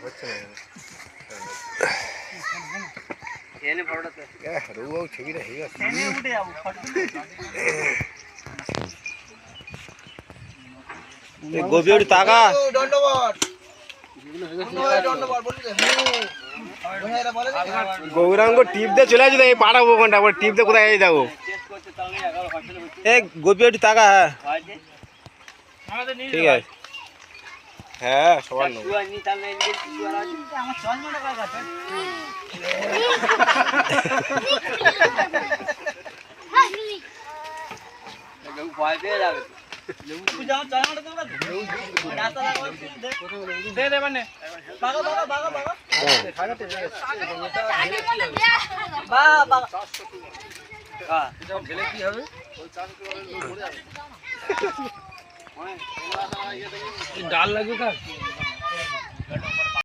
হচ্ছে না এনে ফটোতে রোগ ছবিটা হয়ে গেছে এনে উঠে যাবো গোবিওর টাকা দণ্ডবত গৌরাঙ্গ টিপ দিয়ে চলে আসছে এই পাঠাবো কোনটা টিপ দিয়ে কোথায় যাবো এ গোবিওর টাকা হ্যাঁ ঠিক আছে হ্যাঁ সবার নেবো আমার চশমাটা কার কাছে ভয় পেয়ে যাবে ডাল লাগবে